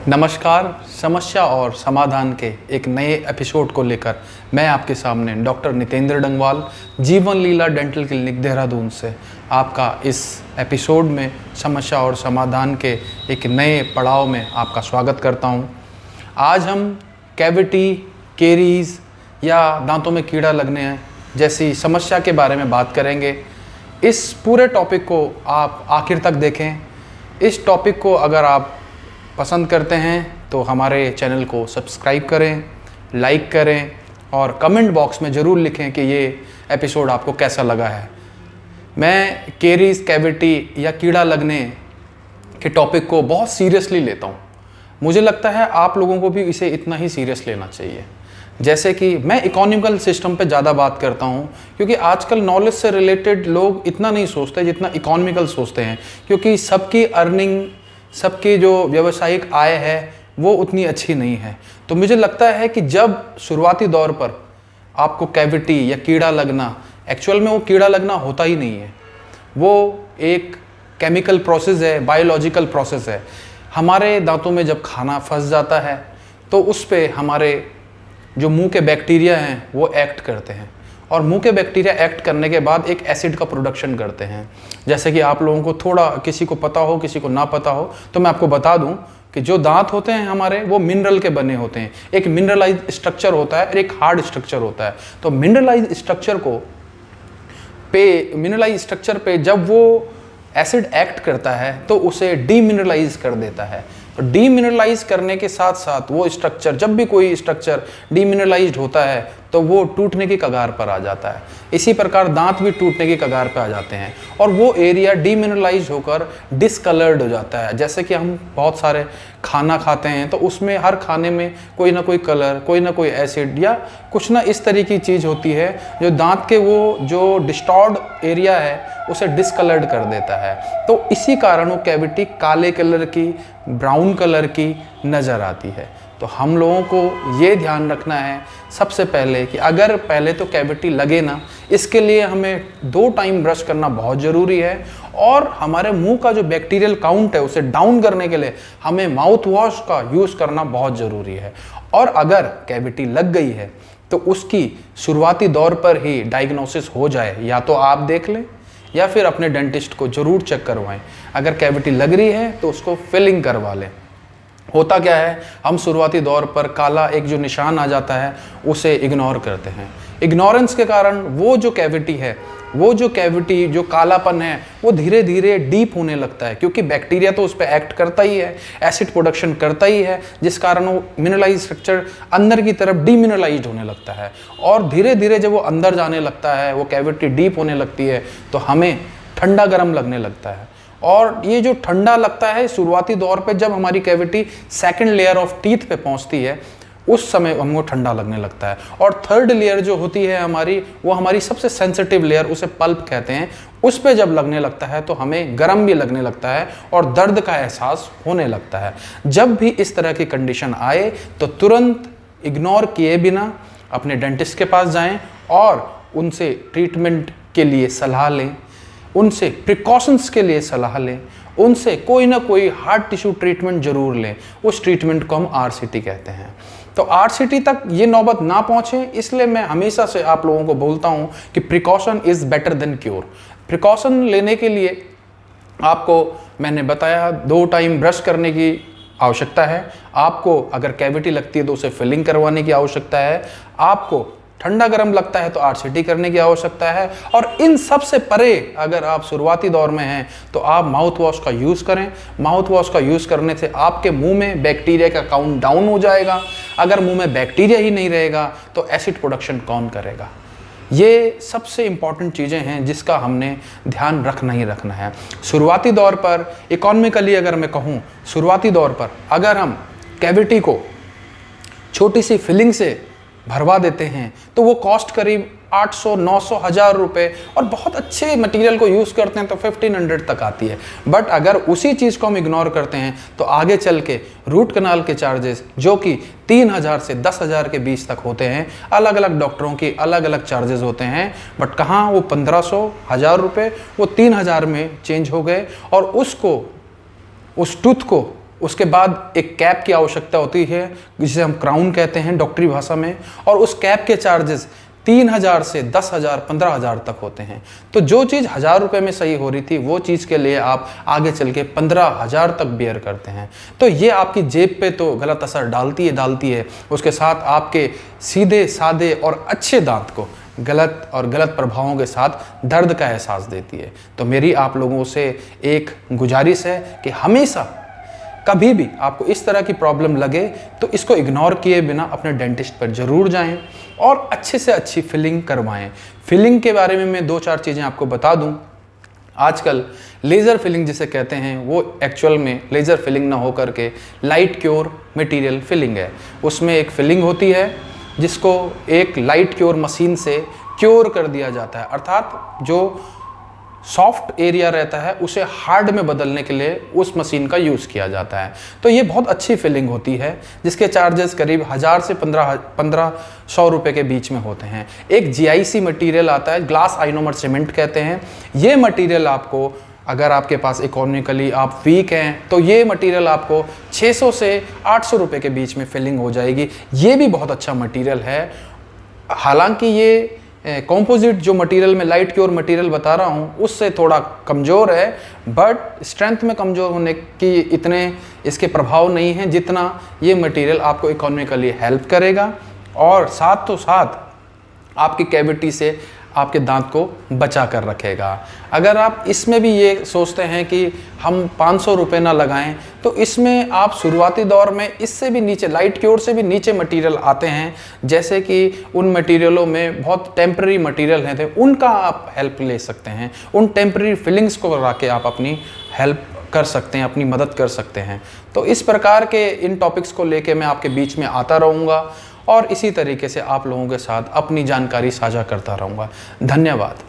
नमस्कार। समस्या और समाधान के एक नए एपिसोड को लेकर मैं आपके सामने डॉक्टर नितेंद्र डंगवाल, जीवन लीला डेंटल क्लिनिक देहरादून से आपका इस एपिसोड में समस्या और समाधान के एक नए पड़ाव में आपका स्वागत करता हूं। आज हम कैविटी, केरीज या दांतों में कीड़ा लगने जैसी समस्या के बारे में बात करेंगे। इस पूरे टॉपिक को आप आखिर तक देखें। इस टॉपिक को अगर आप पसंद करते हैं तो हमारे चैनल को सब्सक्राइब करें, लाइक करें और कमेंट बॉक्स में ज़रूर लिखें कि ये एपिसोड आपको कैसा लगा है। मैं केरीज, कैविटी या कीड़ा लगने के टॉपिक को बहुत सीरियसली लेता हूँ। मुझे लगता है आप लोगों को भी इसे इतना ही सीरियस लेना चाहिए। जैसे कि मैं इकोनॉमिकल सिस्टम पे ज़्यादा बात करता हूँ क्योंकि आजकल नॉलेज से रिलेटेड लोग इतना नहीं सोचते जितना इकोनॉमिकल सोचते हैं, क्योंकि सबकी अर्निंग, सबकी जो व्यावसायिक आय है वो उतनी अच्छी नहीं है। तो मुझे लगता है कि जब शुरुआती दौर पर आपको कैविटी या कीड़ा लगना, एक्चुअल में वो कीड़ा लगना होता ही नहीं है, वो एक केमिकल प्रोसेस है, बायोलॉजिकल प्रोसेस है। हमारे दांतों में जब खाना फंस जाता है तो उस पे हमारे जो मुंह के बैक्टीरिया हैं वो एक्ट करते हैं, और मुंह के बैक्टीरिया एक्ट करने के बाद एक एसिड का प्रोडक्शन करते हैं। जैसे कि आप लोगों को थोड़ा, किसी को पता हो किसी को ना पता हो, तो मैं आपको बता दूं कि जो दांत होते हैं हमारे वो मिनरल के बने होते हैं। एक मिनरलाइज्ड स्ट्रक्चर होता है और एक हार्ड स्ट्रक्चर होता है। तो मिनरलाइज्ड स्ट्रक्चर पे जब वो एसिड एक्ट करता है तो उसे डीमिनरलाइज कर देता है। तो डीमिनरलाइज करने के साथ साथ वो स्ट्रक्चर, जब भी कोई स्ट्रक्चर डीमिनरलाइज्ड होता है तो वो टूटने की कगार पर आ जाता है। इसी प्रकार दांत भी टूटने की कगार पर आ जाते हैं और वो एरिया डीमिनरलाइज्ड होकर डिसकलर्ड हो जाता है। जैसे कि हम बहुत सारे खाना खाते हैं तो उसमें हर खाने में कोई ना कोई कलर, कोई ना कोई एसिड या कुछ ना इस तरह की चीज़ होती है जो दांत के वो जो डिस्टॉर्ड एरिया है उसे डिसकलर्ड कर देता है। तो इसी कारण वो कैविटी काले कलर की, ब्राउन कलर की नज़र आती है। तो हम लोगों को ये ध्यान रखना है सबसे पहले कि अगर पहले तो कैविटी लगे ना, इसके लिए हमें 2 टाइम ब्रश करना बहुत ज़रूरी है, और हमारे मुंह का जो बैक्टीरियल काउंट है उसे डाउन करने के लिए हमें माउथ वॉश का यूज़ करना बहुत ज़रूरी है। और अगर कैविटी लग गई है तो उसकी शुरुआती दौर पर ही डायग्नोसिस हो जाए, या तो आप देख लें या फिर अपने डेंटिस्ट को ज़रूर चेक करवाएं। अगर कैविटी लग रही है तो उसको फिलिंग करवा लें। होता क्या है, हम शुरुआती दौर पर काला एक जो निशान आ जाता है उसे इग्नोर करते हैं। इग्नोरेंस के कारण वो जो कैविटी जो कालापन है वो धीरे धीरे डीप होने लगता है, क्योंकि बैक्टीरिया तो उस पर एक्ट करता ही है, एसिड प्रोडक्शन करता ही है, जिस कारण वो मिनरलाइज स्ट्रक्चर अंदर की तरफ डीमिनरलाइज्ड होने लगता है। और धीरे धीरे जब वो अंदर जाने लगता है, वो कैविटी डीप होने लगती है, तो हमें ठंडा गर्म लगने लगता है। और ये जो ठंडा लगता है शुरुआती दौर पे, जब हमारी cavity second layer of teeth पे पहुंचती है उस समय हमको ठंडा लगने लगता है। और थर्ड लेयर जो होती है हमारी, वो हमारी सबसे सेंसिटिव लेयर, उसे पल्प कहते हैं, उस पे जब लगने लगता है तो हमें गर्म भी लगने लगता है और दर्द का एहसास होने लगता है। जब भी इस तरह की कंडीशन आए तो तुरंत इग्नोर किए बिना अपने डेंटिस्ट के पास जाएं और उनसे ट्रीटमेंट के लिए सलाह लें, उनसे प्रिकॉशंस के लिए सलाह लें, उनसे कोई ना कोई हार्ड टिश्यू ट्रीटमेंट जरूर लें। उस ट्रीटमेंट को हम आरसीटी कहते हैं। तो आरसीटी तक ये नौबत ना पहुंचे, इसलिए मैं हमेशा से आप लोगों को बोलता हूं कि precaution is better than cure. Precaution लेने के लिए आपको मैंने बताया 2 टाइम ब्रश करने की आवश्यकता है, आपको अगर कैविटी लगती है तो उसे फिलिंग करवाने की आवश्यकता है, आपको ठंडा गर्म लगता है तो आरसीटी करने की आवश्यकता है, और इन सब से परे अगर आप शुरुआती दौर में हैं तो आप माउथ वॉश का यूज़ करें। माउथ वॉश का यूज़ करने से आपके मुंह में बैक्टीरिया का काउंट डाउन हो जाएगा। अगर मुंह में बैक्टीरिया ही नहीं रहेगा तो एसिड प्रोडक्शन कौन करेगा? ये सबसे इंपॉर्टेंट चीज़ें हैं जिसका हमने ध्यान रखना ही रखना है। शुरुआती दौर पर इकोनॉमिकली अगर मैं कहूँ, शुरुआती दौर पर अगर हम कैविटी को छोटी सी फिलिंग से भरवा देते हैं तो वो कॉस्ट करीब 800, 900, 1000 रुपये, और बहुत अच्छे मटेरियल को यूज़ करते हैं तो 1500 तक आती है। बट अगर उसी चीज़ को हम इग्नोर करते हैं तो आगे चल के रूट कनाल के चार्जेस जो कि 3000 से 10,000 के बीच तक होते हैं, अलग अलग डॉक्टरों की अलग अलग चार्जेस होते हैं, बट कहाँ वो 1500, 1000 रुपये वो 3000 में चेंज हो गए, और उस टूथ को उसके बाद एक कैप की आवश्यकता होती है जिसे हम क्राउन कहते हैं डॉक्टरी भाषा में, और उस कैप के चार्जेस 3,000 से 10,000 15,000 तक होते हैं। तो जो चीज़ 1,000 रुपये में सही हो रही थी वो चीज़ के लिए आप आगे चल के 15,000 तक बेयर करते हैं। तो ये आपकी जेब पे तो गलत असर डालती है, उसके साथ आपके सीधे साधे और अच्छे दांत को गलत प्रभावों के साथ दर्द का एहसास देती है। तो मेरी आप लोगों से एक गुजारिश है कि हमेशा कभी भी आपको इस तरह की प्रॉब्लम लगे तो इसको इग्नोर किए बिना अपने डेंटिस्ट पर ज़रूर जाएं और अच्छे से अच्छी फिलिंग करवाएं। फिलिंग के बारे में मैं 2-4 चीज़ें आपको बता दूं। आजकल लेज़र फिलिंग जिसे कहते हैं वो एक्चुअल में लेज़र फिलिंग ना हो करके लाइट क्योर मटेरियल फिलिंग है। उसमें एक फिलिंग होती है जिसको एक लाइट क्योर मशीन से क्योर कर दिया जाता है, अर्थात जो सॉफ्ट एरिया रहता है उसे हार्ड में बदलने के लिए उस मशीन का यूज़ किया जाता है। तो ये बहुत अच्छी फिलिंग होती है जिसके चार्जेस करीब 1,000 से 1,500 रुपये के बीच में होते हैं। एक GIC मटेरियल आता है, ग्लास आइनोमर सीमेंट कहते हैं। ये मटेरियल आपको, अगर आपके पास इकोनॉमिकली आप वीक हैं तो ये मटेरियल आपको 600 से 800 रुपये के बीच में फिलिंग हो जाएगी। ये भी बहुत अच्छा मटेरियल है। हालांकि ये कॉम्पोजिट जो मटेरियल में लाइट क्योर मटेरियल बता रहा हूँ उससे थोड़ा कमज़ोर है, बट स्ट्रेंथ में कमज़ोर होने की इतने इसके प्रभाव नहीं हैं जितना ये मटेरियल आपको इकोनॉमिकली हेल्प करेगा और साथ तो साथ आपकी कैविटी से आपके दांत को बचा कर रखेगा। अगर आप इसमें भी ये सोचते हैं कि हम 500 रुपये ना लगाएं, तो इसमें आप शुरुआती दौर में इससे भी नीचे, लाइट क्योर से भी नीचे मटेरियल आते हैं, जैसे कि उन मटेरियलों में बहुत टेम्पररी मटेरियल हैं, उनका आप हेल्प ले सकते हैं। उन टेम्पररी फिलिंग्स को करा के आप अपनी हेल्प कर सकते हैं, अपनी मदद कर सकते हैं। तो इस प्रकार के इन टॉपिक्स को लेके मैं आपके बीच में आता रहूँगा और इसी तरीके से आप लोगों के साथ अपनी जानकारी साझा करता रहूँगा। धन्यवाद।